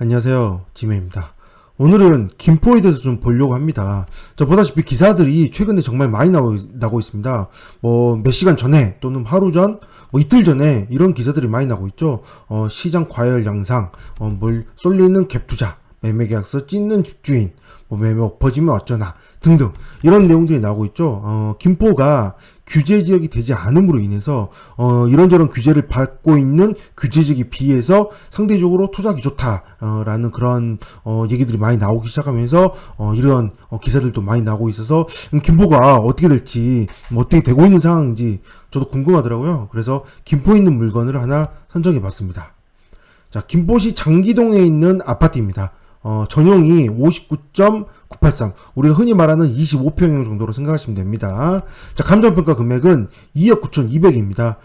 안녕하세요, 지메입니다. 오늘은 김포에 대해서 좀 보려고 합니다. 자, 보다시피 기사들이 최근에 정말 많이 나고 있습니다. 몇 시간 전에 또는 하루 전, 이틀 전에 이런 기사들이 많이 나고 있죠. 시장 과열 양상, 뭘 쏠리는 갭 투자, 매매 계약서 찢는 집주인, 매매 엎어지면 어쩌나 등등 이런 내용들이 나오고 있죠. 김포가 규제 지역이 되지 않음으로 인해서 이런저런 규제를 받고 있는 규제지역에 비해서 상대적으로 투자하기 좋다라는 그런 얘기들이 많이 나오기 시작하면서 이런 기사들도 많이 나오고 있어서 김포가 어떻게 될지 어떻게 되고 있는 상황인지 저도 궁금하더라고요. 그래서 김포에 있는 물건을 하나 선정해 봤습니다. 자, 김포시 장기동에 있는 아파트입니다. 전용이 59.983, 우리가 흔히 말하는 25평형 정도로 생각하시면 됩니다. 자, 감정평가 금액은 2억 9,200입니다.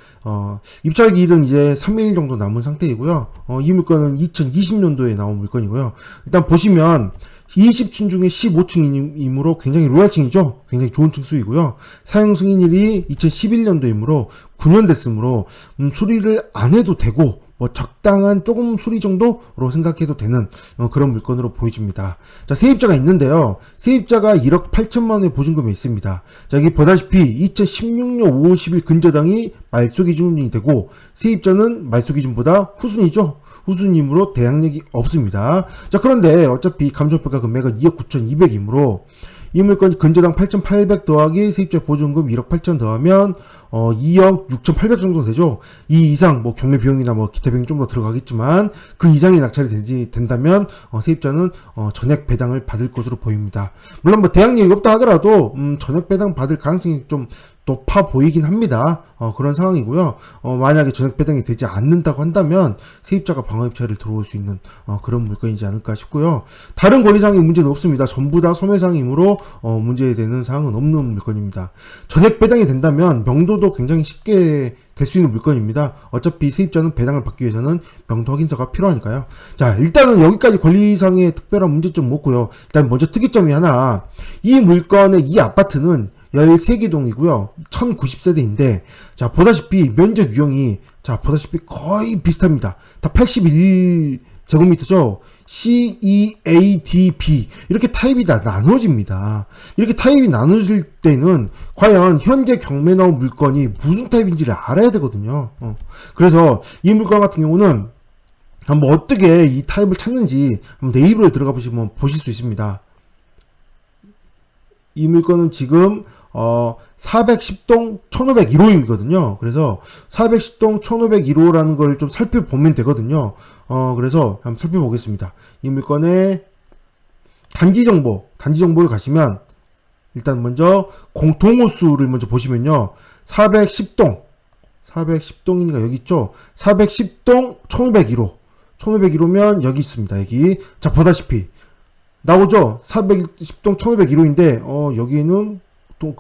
입찰기일은 이제 3일 정도 남은 상태이고요. 이 물건은 2020년도에 나온 물건이고요. 일단 보시면 20층 중에 15층이므로 굉장히 로얄층이죠. 굉장히 좋은 층수이고요. 사용 승인일이 2011년도이므로 9년 됐으므로 수리를 안 해도 되고 적당한 조금 수리 정도로 생각해도 되는 그런 물건으로 보여집니다. 자, 세입자가 있는데요. 세입자가 1억 8천만 원의 보증금이 있습니다. 자, 여기 보다시피 2016년 5월 10일 근저당이 말소 기준이 되고 세입자는 말소 기준보다 후순이죠. 후순이므로 대항력이 없습니다. 자, 그런데 어차피 감정평가 금액은 2억 9,200이므로 이 물건이 근저당 8,800 더하기 세입자 보증금 1억 8천 더하면 2억 6,800 정도 되죠. 이 이상 경매 비용이나 기타 비용이 좀 더 들어가겠지만 그 이상이 낙찰이 된다면 세입자는 전액 배당을 받을 것으로 보입니다. 물론 대항력이 없다 하더라도 전액 배당 받을 가능성이 좀 높아 보이긴 합니다. 그런 상황이고요. 만약에 전액 배당이 되지 않는다고 한다면 세입자가 방어 입찰을 들어올 수 있는 그런 물건이지 않을까 싶고요. 다른 권리사항에 문제는 없습니다. 전부 다 소매사항이므로 문제되는 사항은 없는 물건입니다. 전액 배당이 된다면 명도도 굉장히 쉽게 될 수 있는 물건입니다. 어차피 세입자는 배당을 받기 위해서는 명도 확인서가 필요하니까요. 자, 일단은 여기까지 권리상의 특별한 문제점은 없고요. 일단 먼저 특이점이 하나, 이 물건의 이 아파트는 13개 동이고요. 1090세대인데, 자, 보다시피 면적 유형이, 자, 보다시피 거의 비슷합니다. 다 81제곱미터죠. C, E, A, D, B. 이렇게 타입이 다 나눠집니다. 이렇게 타입이 나눠질 때는 과연 현재 경매 나온 물건이 무슨 타입인지를 알아야 되거든요. 그래서 이 물건 같은 경우는 한번 어떻게 이 타입을 찾는지 한번 네이버에 들어가 보시면 보실 수 있습니다. 이 물건은 지금 410동 1501호이거든요. 그래서 410동 1501호라는 걸 좀 살펴보면 되거든요. 그래서 한번 살펴보겠습니다. 이 물건의 단지 정보를 가시면 일단 먼저 공통호수를 먼저 보시면요. 410동이니까 여기 있죠. 410동 1501호 면 여기 있습니다. 여기. 자, 보다시피 나오죠? 410동 1501호인데, 여기는 또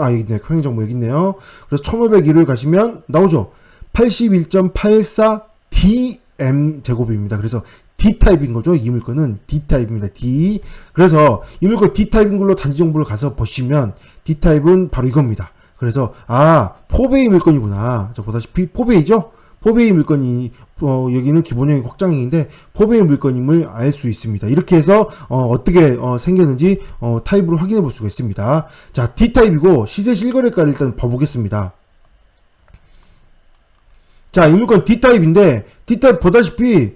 여기 있네. 평행정보 여기 있네요. 그래서 1501호를 가시면 나오죠? 81.84 DM 제곱입니다. 그래서 D타입인 거죠. 이 물건은 D타입입니다. D. 그래서 이 물건 D타입인 걸로 단지 정보를 가서 보시면 D타입은 바로 이겁니다. 그래서, 포베이 물건이구나. 자, 보다시피 포베이죠? 포베이 물건이 여기는 기본형이 확장형인데 포베이 물건임을 알 수 있습니다. 이렇게 해서 어떻게 생겼는지 타입으로 확인해 볼 수가 있습니다. 자, D타입이고 시세 실거래가를 일단 봐보겠습니다. 자, 이 물건 D타입인데 D타입 보다시피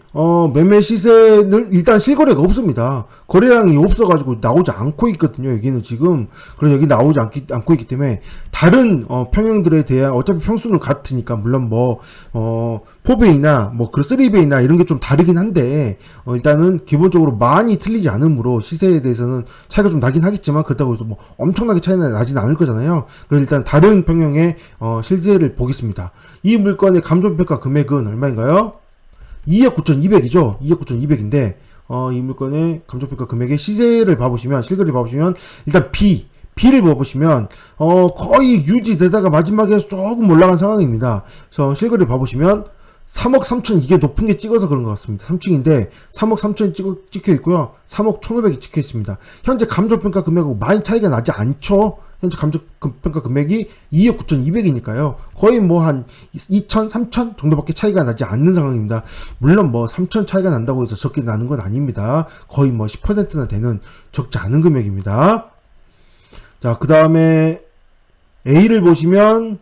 매매 시세는 일단 실거래가 없습니다. 거래량이 없어가지고 나오지 않고 있거든요. 여기는 지금. 그래서 여기 나오지 않고 있기 때문에 다른 평형들에 대한 어차피 평수는 같으니까 물론 포베이나 그 3베이나 이런 게 좀 다르긴 한데 일단은 기본적으로 많이 틀리지 않으므로 시세에 대해서는 차이가 좀 나긴 하겠지만 그렇다고 해서 엄청나게 차이가 나진 않을 거잖아요. 그래서 일단 다른 평형의 실세를 보겠습니다. 이 물건의 감정평가 금액은 얼마인가요? 2억 9,200이죠. 2억 9,200인데 이 물건의 감정평가 금액의 시세를 봐보시면 실거래를 봐보시면 일단 B를 봐보시면 거의 유지되다가 마지막에 조금 올라간 상황입니다. 그래서 실거래를 봐보시면 3억 3천, 이게 높은 게 찍어서 그런 것 같습니다. 3층인데 3억 3천이 찍혀 있고요. 3억 1,500이 찍혀 있습니다. 현재 감정평가 금액하고 많이 차이가 나지 않죠. 현재 감정평가 금액이 2억 9,200이니까요. 거의 뭐 한 2천, 3천 정도밖에 차이가 나지 않는 상황입니다. 물론 뭐 3천 차이가 난다고 해서 적게 나는 건 아닙니다. 거의 뭐 10%나 되는 적지 않은 금액입니다. 자, 그 다음에 A를 보시면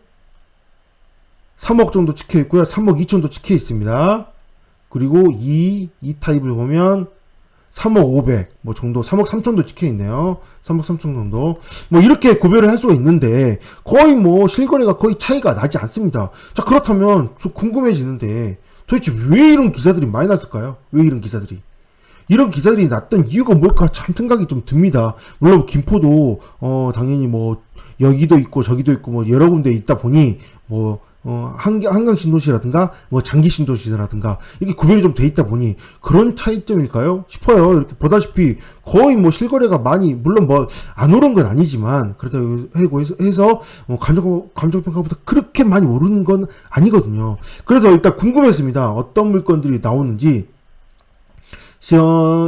3억 정도 찍혀 있고요. 3억 2천도 찍혀 있습니다. 그리고 이 타입을 보면 3억 500, 뭐 정도, 3억 3천도 찍혀 있네요. 3억 3천 정도. 뭐 이렇게 구별을 할 수가 있는데, 거의 뭐 실거래가 거의 차이가 나지 않습니다. 자, 그렇다면 좀 궁금해지는데, 도대체 왜 이런 기사들이 많이 났을까요? 왜 이런 기사들이? 이런 기사들이 났던 이유가 뭘까 참 생각이 좀 듭니다. 물론 김포도, 당연히 뭐, 여기도 있고 저기도 있고 뭐 여러 군데 있다 보니, 뭐, 한강 신도시라든가, 뭐 장기 신도시라든가, 이렇게 구별이 좀 돼 있다 보니, 그런 차이점일까요? 싶어요. 이렇게 보다시피, 거의 뭐 실거래가 많이, 물론 뭐, 안 오른 건 아니지만, 그렇다고 해서, 감정평가보다 그렇게 많이 오르는 건 아니거든요. 그래서 일단 궁금했습니다. 어떤 물건들이 나오는지,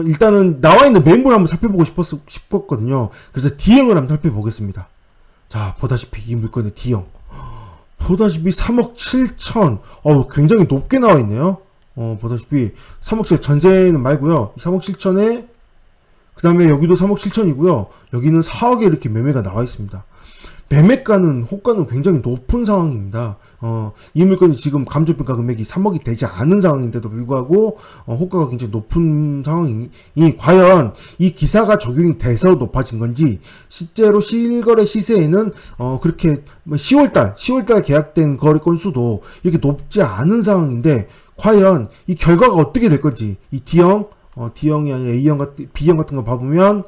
일단은 나와 있는 매물 한번 살펴보고 싶었거든요. 그래서 D형을 한번 살펴보겠습니다. 자, 보다시피 이 물건의 D형. 보다시피 3억 7천, 굉장히 높게 나와 있네요. 보다시피 3억 7천, 전세는 말고요. 3억 7천에, 그 다음에 여기도 3억 7천이고요. 여기는 4억에 이렇게 매매가 나와 있습니다. 매매가는, 호가는 굉장히 높은 상황입니다. 이 물건이 지금 감정평가 금액이 3억이 되지 않은 상황인데도 불구하고, 호가가 굉장히 높은 상황이니, 과연 이 기사가 적용이 돼서 높아진 건지, 실제로 실거래 시세에는, 그렇게, 10월달 계약된 거래 건수도 이렇게 높지 않은 상황인데, 과연 이 결과가 어떻게 될 건지, 이 D형이 아니라 A형 B형 같은 거 봐보면,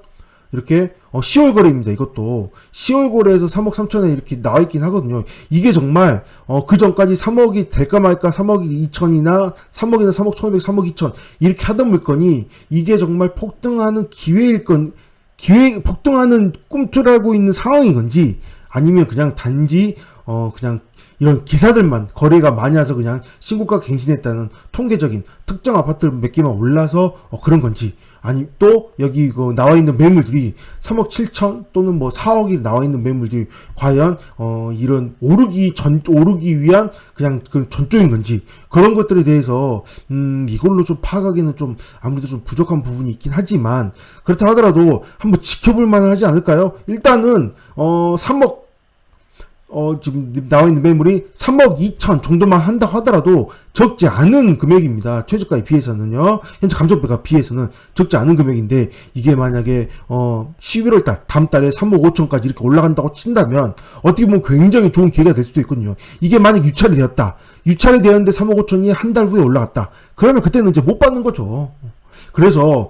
이렇게 10월 거래입니다. 이것도 10월 거래에서 3억 3천에 이렇게 나와 있긴 하거든요. 이게 정말 그 전까지 3억이 될까 말까 3억 2천이나 3억이나 3억 1,500, 3억 2천 이렇게 하던 물건이 이게 정말 폭등하는 폭등하는 꿈틀하고 있는 상황인 건지 아니면 그냥 단지 그냥 이런 기사들만 거래가 많이 와서 그냥 신고가 갱신했다는 통계적인 특정 아파트 몇 개만 올라서 그런 건지 아니 또 여기 나와 있는 매물들이 3억 7천 또는 뭐 4억이 나와 있는 매물들이 과연 이런 오르기 위한 그냥 그 전조인 건지 그런 것들에 대해서 이걸로 좀 파악하기는 좀 아무래도 좀 부족한 부분이 있긴 하지만 그렇다 하더라도 한번 지켜볼 만하지 않을까요? 일단은 3억 지금 나와 있는 매물이 3억 2천 정도만 한다 하더라도 적지 않은 금액입니다. 최저가에 비해서는요. 현재 감정평가 비해서는 적지 않은 금액인데 이게 만약에 11월달 다음 달에 3억 5천까지 이렇게 올라간다고 친다면 어떻게 보면 굉장히 좋은 기회가 될 수도 있거든요. 이게 만약 유찰이 되었는데 3억 5천이 한 달 후에 올라갔다. 그러면 그때는 이제 못 받는 거죠. 그래서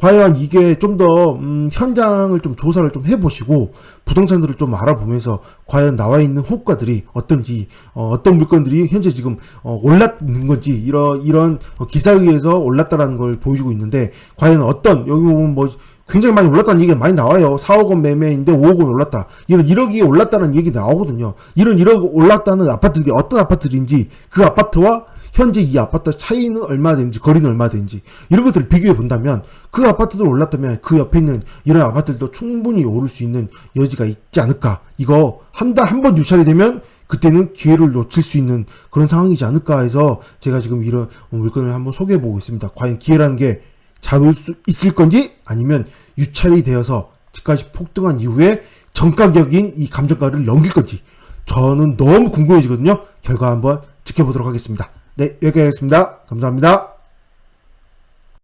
과연 이게 좀 더 현장을 좀 조사를 좀 해보시고 부동산들을 좀 알아보면서 과연 나와 있는 호가들이 어떤지 어떤 물건들이 현재 지금 올랐는 건지 이런 기사에 의해서 올랐다라는 걸 보여주고 있는데 과연 어떤 여기 보면 뭐 굉장히 많이 올랐다는 얘기가 많이 나와요. 4억 원 매매인데 5억 원 올랐다. 이런 1억이 올랐다는 얘기 나오거든요. 이런 1억 올랐다는 아파트들이 어떤 아파트들인지 그 아파트와 현재 이 아파트 차이는 얼마나 되는지 거리는 얼마나 되는지 이런 것들을 비교해 본다면 그 아파트들 올랐다면 그 옆에 있는 이런 아파트들도 충분히 오를 수 있는 여지가 있지 않을까. 이거 한 번 유찰이 되면 그때는 기회를 놓칠 수 있는 그런 상황이지 않을까 해서 제가 지금 이런 물건을 한번 소개해 보고 있습니다. 과연 기회라는 게 잡을 수 있을 건지 아니면 유찰이 되어서 집까지 폭등한 이후에 정가격인 이 감정가를 넘길 건지 저는 너무 궁금해지거든요. 결과 한번 지켜보도록 하겠습니다. 네, 여기까지 하겠습니다. 감사합니다.